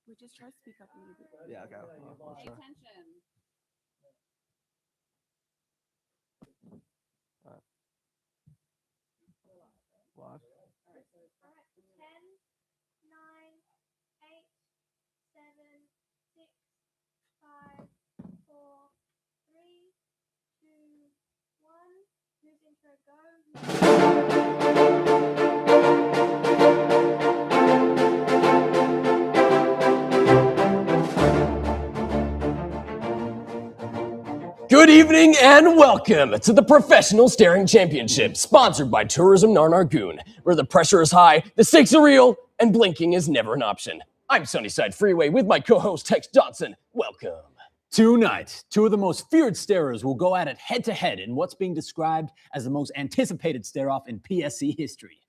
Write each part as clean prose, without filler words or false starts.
We just try to speak up a little bit. Yeah, okay. Pay attention. What? All right, 10, 9, 8, 7, 6, 5, 4, 3, 2, 1. Whose intro Good evening and welcome to the Professional Staring Championship, sponsored by Tourism Narnargoon, where the pressure is high, the stakes are real, and blinking is never an option. I'm Sunnyside Freeway with my co-host Tex Johnson. Welcome. Tonight, two of the most feared starers will go at it head-to-head in what's being described as the most anticipated stare-off in PSC history.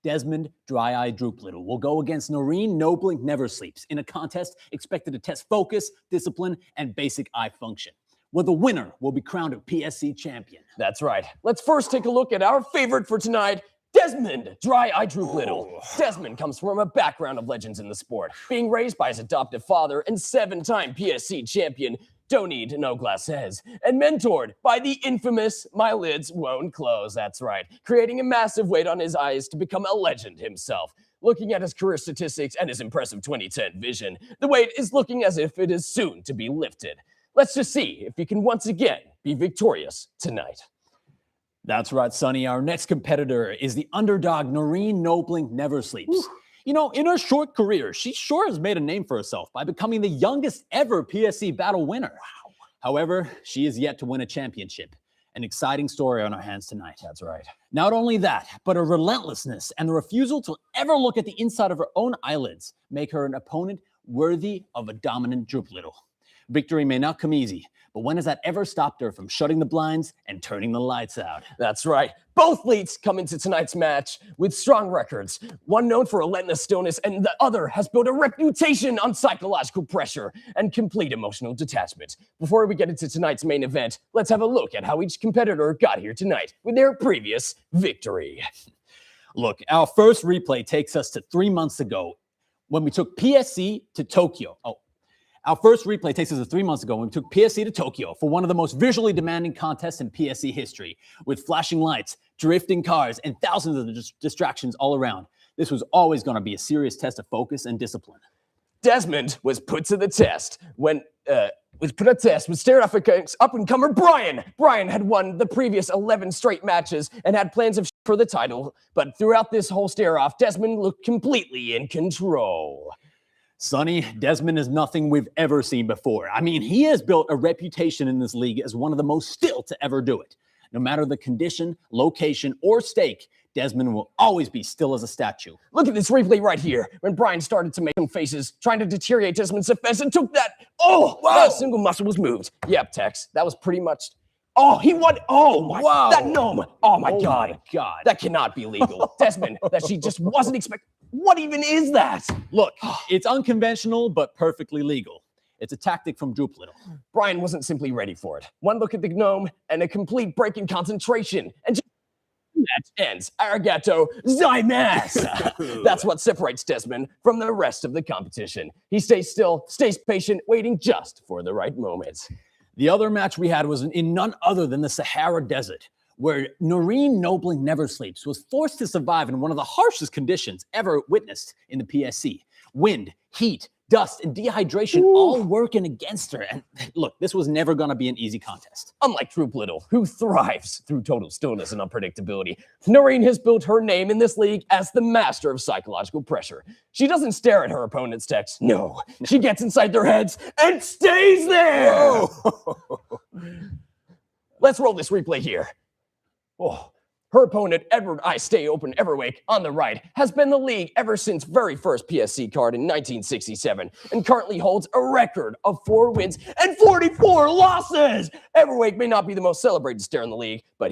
Desmond Dry Eye Droop Little will go against Noreen No Blink Never Sleeps in a contest expected to test focus, discipline, and basic eye function, where the winner will be crowned a PSC champion. That's right. Let's first take a look at our favorite for tonight, Desmond Dry Eye Droop Little. Desmond comes from a background of legends in the sport, being raised by his adoptive father and 7-time PSC champion, Don't Need No Glasses, and mentored by the infamous My Lids Won't Close. That's right, creating a massive weight on his eyes to become a legend himself. Looking at his career statistics and his impressive 2010 vision, the weight is looking as if it is soon to be lifted. Let's just see if he can once again be victorious tonight. That's right, Sonny. Our next competitor is the underdog Noreen No Blink Never Sleeps. Ooh. You know, in her short career, she sure has made a name for herself by becoming the youngest ever PSC battle winner. Wow. However, she is yet to win a championship. An exciting story on our hands tonight. That's right. Not only that, but her relentlessness and the refusal to ever look at the inside of her own eyelids make her an opponent worthy of a dominant Droop Little. Victory may not come easy, but when has that ever stopped her from shutting the blinds and turning the lights out? That's right. Both leads come into tonight's match with strong records. One known for relentless stillness, and the other has built a reputation on psychological pressure and complete emotional detachment. Before we get into tonight's main event, let's have a look at how each competitor got here tonight with their previous victory. Look, our first replay takes us to 3 months ago when we took PSC to Tokyo. Our first replay takes us to 3 months ago when we took PSC to Tokyo for one of the most visually demanding contests in PSC history, with flashing lights, drifting cars, and thousands of distractions all around. This was always going to be a serious test of focus and discipline. Desmond was put to the test when stared off against up-and-comer Brian. Brian had won the previous 11 straight matches and had plans for the title, but throughout this whole stare-off, Desmond looked completely in control. Sonny, Desmond is nothing we've ever seen before. I mean, he has built a reputation in this league as one of the most still to ever do it. No matter the condition, location, or stake, Desmond will always be still as a statue. Look at this replay right here. When Brian started to make some faces, trying to deteriorate Desmond's defense, and took that. Oh, wow. That single muscle was moved. Yep, Tex, that was pretty much. Oh, he won. Oh, my. Wow. That gnome. Oh, my Oh God. my God. That cannot be legal. Desmond, that she just wasn't expecting. What even is that? Look, it's unconventional, but perfectly legal. It's a tactic from Droop Little. Brian wasn't simply ready for it. One look at the gnome and a complete break in concentration. And just that ends Arigato Zaimasu. That's what separates Desmond from the rest of the competition. He stays still, stays patient, waiting just for the right moment. The other match we had was in none other than the Sahara Desert, where Noreen No Blink Never Sleeps was forced to survive in one of the harshest conditions ever witnessed in the PSC. Wind, heat, dust, and dehydration all working against her. And look, this was never going to be an easy contest. Unlike Droop Little, who thrives through total stillness and unpredictability, Noreen has built her name in this league as the master of psychological pressure. She doesn't stare at her opponent's text. No, she gets inside their heads and stays there. Let's roll this replay here. Oh, her opponent, Edward I Stay Open Everwake, on the right, has been the league ever since very first PSC card in 1967 and currently holds a record of 4 wins and 44 losses. Everwake may not be the most celebrated stare in the league, but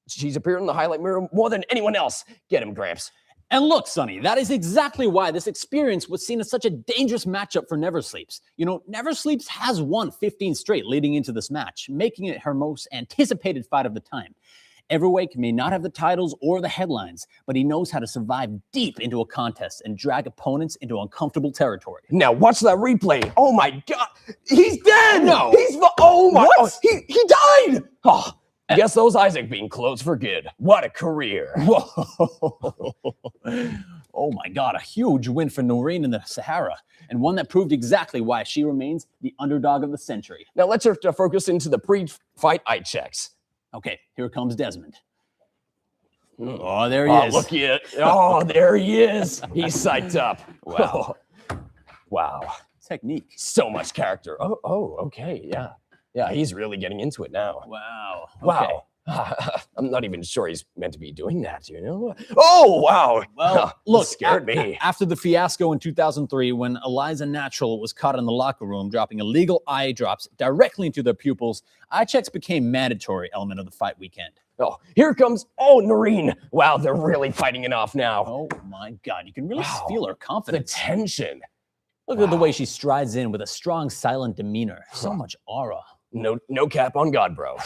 she's appeared in the highlight mirror more than anyone else. Get him, Gramps. And look, Sonny, that is exactly why this experience was seen as such a dangerous matchup for Never Sleeps. You know, Never Sleeps has won 15 straight leading into this match, making it her most anticipated fight of the time. Everyweight may not have the titles or the headlines, but he knows how to survive deep into a contest and drag opponents into uncomfortable territory. Now watch that replay. Oh my God, he's dead. No. Oh my. What? Oh, he died. Oh, guess those Isaac being closed for good. What a career. Whoa. Oh my God, a huge win for Noreen in the Sahara, and one that proved exactly why she remains the underdog of the century. Now let's focus into the pre-fight eye checks. Okay, here comes Desmond. Oh, there he Oh, is. look at Oh, there he is. He's psyched up. Wow. Wow. Technique. So much character. Oh, okay. Yeah. Yeah, he's really getting into it now. Wow. Wow. I'm not even sure he's meant to be doing that, you know? Oh, wow. Well, look, scared me. After the fiasco in 2003, when Eliza Natural was caught in the locker room dropping illegal eye drops directly into their pupils, eye checks became mandatory element of the fight weekend. Oh, here comes, Noreen. Wow, they're really fighting it off now. Oh my God, you can really Wow. feel her The confidence. tension. Look at the way she strides in with a strong, silent demeanor. So much aura. No cap on God, bro.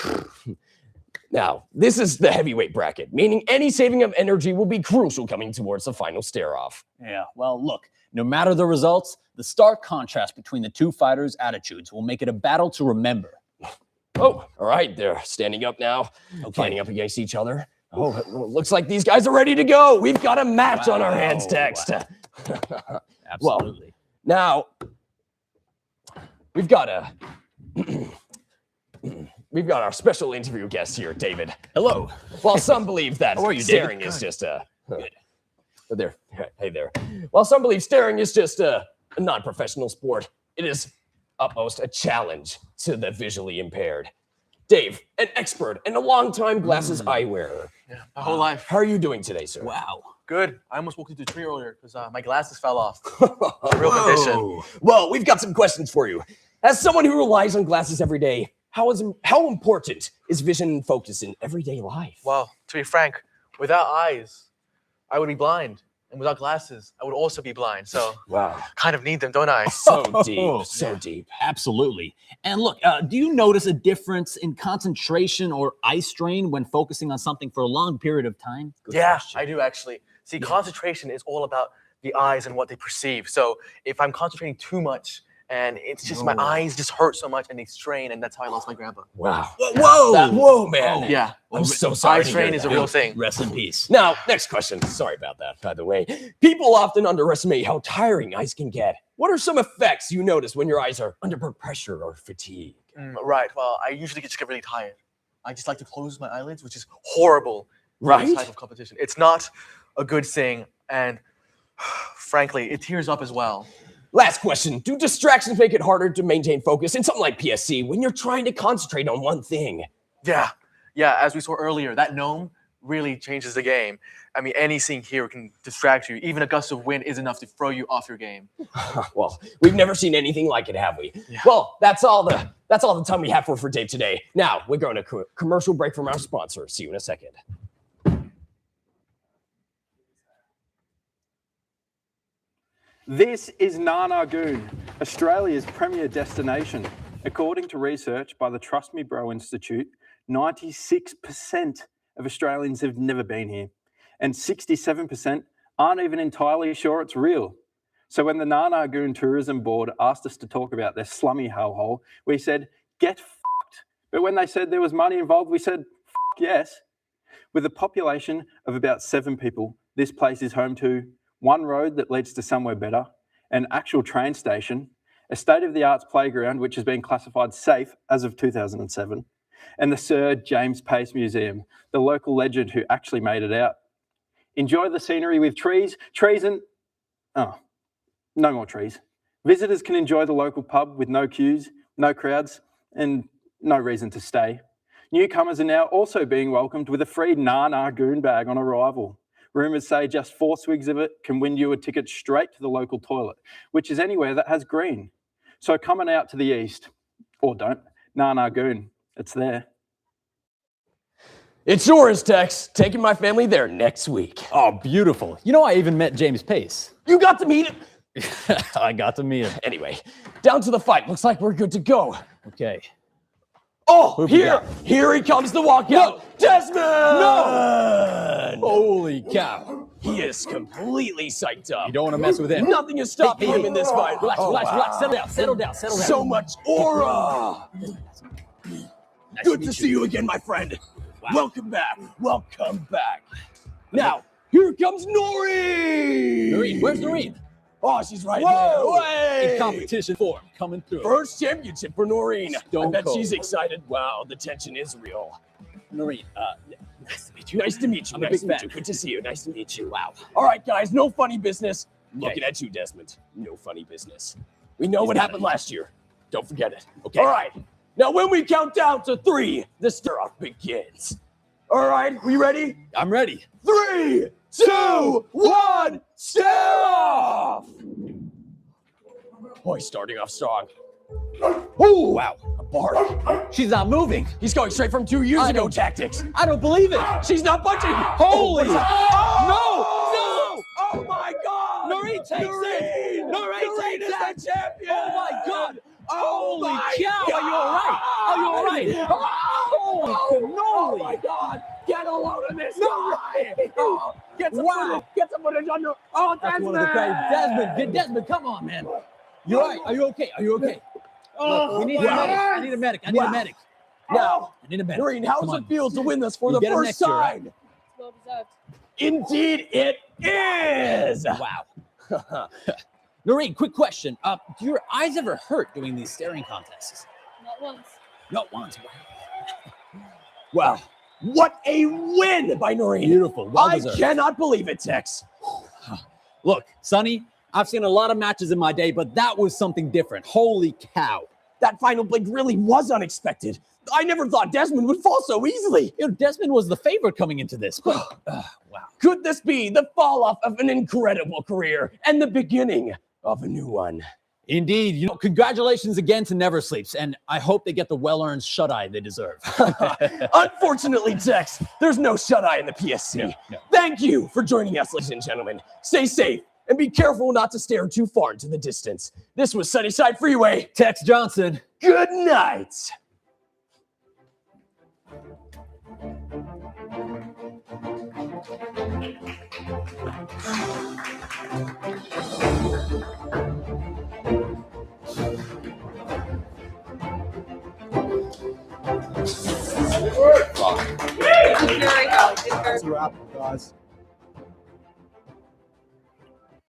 Now, this is the heavyweight bracket, meaning any saving of energy will be crucial coming towards the final stare-off. Yeah, well, look, no matter the results, the stark contrast between the two fighters' attitudes will make it a battle to remember. Oh, all right, they're standing up now, Okay. fighting up against each other. Oh, it looks like these guys are ready to go. We've got a match on our hands, Wow. Text. Absolutely. Now, we've got our special interview guest here, David. Hello. While some believe that How are you, staring David? is just a there. Hey there. While some believe staring is just a non-professional sport, it is utmost a challenge to the visually impaired. Dave, an expert and a longtime glasses eye wearer. Yeah, my whole life. How are you doing today, sir? Wow. Good. I almost walked into a tree earlier because my glasses fell off. Real condition. Whoa. Well, we've got some questions for you. As someone who relies on glasses every day, how important is vision and focus in everyday life? Well, to be frank, without eyes, I would be blind. And without glasses, I would also be blind. So Wow. kind of need them, don't I? So deep, so deep. Absolutely. And look, do you notice a difference in concentration or eye strain when focusing on something for a long period of time? Good Yeah, question. I do actually. See, concentration is all about the eyes and what they perceive. So if I'm concentrating too much and it's just my eyes just hurt so much and they strain, and that's how I lost my grandpa. Wow. Whoa, man. Yeah. I'm so sorry. Eye to strain hear is a that. real thing. Rest in peace. Now, next question. Sorry about that, by the way. People often underestimate how tiring eyes can get. What are some effects you notice when your eyes are under pressure or fatigue? Right. Well, I usually just get really tired. I just like to close my eyelids, which is horrible for Right? this type of competition. It's not a good thing, and frankly, it tears up as well. Last question. Do distractions make it harder to maintain focus in something like PSC when you're trying to concentrate on one thing? Yeah. As we saw earlier, that gnome really changes the game. I mean, anything here can distract you. Even a gust of wind is enough to throw you off your game. Well, we've never seen anything like it, have we? Yeah. Well, that's all the time we have for Dave today. Now, we're going to commercial break from our sponsor. See you in a second. This is Narnagoon, Australia's premier destination. According to research by the Trust Me Bro Institute, 96% of Australians have never been here, and 67% aren't even entirely sure it's real. So when the Narnagoon Tourism Board asked us to talk about their slummy hellhole, we said, get fucked. But when they said there was money involved, we said, fuck yes. With a population of about 7 people, this place is home to one road that leads to somewhere better, an actual train station, a state-of-the-arts playground which has been classified safe as of 2007, and the Sir James Pace Museum, the local legend who actually made it out. Enjoy the scenery with trees and... Oh, no more trees. Visitors can enjoy the local pub with no queues, no crowds, and no reason to stay. Newcomers are now also being welcomed with a free Narnagoon bag on arrival. Rumours say just 4 swigs of it can win you a ticket straight to the local toilet, which is anywhere that has green. So coming out to the east, or don't, Narnagoon, it's there. It's yours, Tex. Taking my family there next week. Oh, beautiful. You know, I even met James Pace. You got to meet him. I got to meet him. Anyway, down to the fight. Looks like we're good to go. Okay. Oh, Who we got? here he comes the walkout. Desmond! No! Holy cow. He is completely psyched up. You don't want to mess with him. Nothing is stopping him in this fight. Relax, Oh, relax, wow. relax. Settle down. So much aura. Nice Good meet to see you again, my friend. Welcome back. Now, here comes Noreen. Noreen, where's Noreen? Oh, she's right Whoa! here. In competition form, coming through. First championship for Noreen. Stone I bet cold. she's excited. Wow, the tension is real. Noreen, nice to meet you. Nice to meet you. I'm a Nice big to meet fan. you. Good to see you. Nice to meet you. Wow. All right, guys, no funny business. Looking at you, Desmond. No funny business. We know what happened last year. Don't forget it. Okay. All right. Now, when we count down to 3, the stir-off begins. All right, we ready? I'm ready. 3, 2, 1, stare off! Oh, he's starting off strong. Oh, wow. A bark. She's not moving. He's going straight from 2 years I ago don't- tactics. I don't believe it. She's not budging. Holy. No! No! Oh my God! Noreen takes it. Noreen is the champion. Oh my God. Oh Holy my cow. God. Are you all right? Are you all right? Holy cannoli. Oh my God! Get a load of this No. guy. Oh, get some Wow. footage. Get some footage on the. Oh, That's one of the great. Desmond, come on, man. You all right? Are you okay? Look, we need a medic. I need a medic. I need a medic. Now, I need a medic. Noreen, how Come does on. it feel to win this for You the get him first next year, right? time? Well deserved. Indeed, it is. Wow. Noreen, quick question. Do your eyes ever hurt doing these staring contests? Not once. Not once. Wow. What a win by Noreen. Beautiful. Well I deserved. cannot believe it, Tex. Look, Sonny, I've seen a lot of matches in my day, but that was something different. Holy cow. That final blink really was unexpected. I never thought Desmond would fall so easily. You know, Desmond was the favorite coming into this. But, wow. Could this be the fall off of an incredible career and the beginning of a new one? Indeed. You know, congratulations again to Never Sleeps, and I hope they get the well-earned shut-eye they deserve. Unfortunately, Tex, there's no shut-eye in the PSC. No. Thank you for joining us, ladies and gentlemen. Stay safe and be careful not to stare too far into the distance. This was Sunnyside Freeway. Tex Johnson. Good night. I'm very proud. That's a wrap, guys.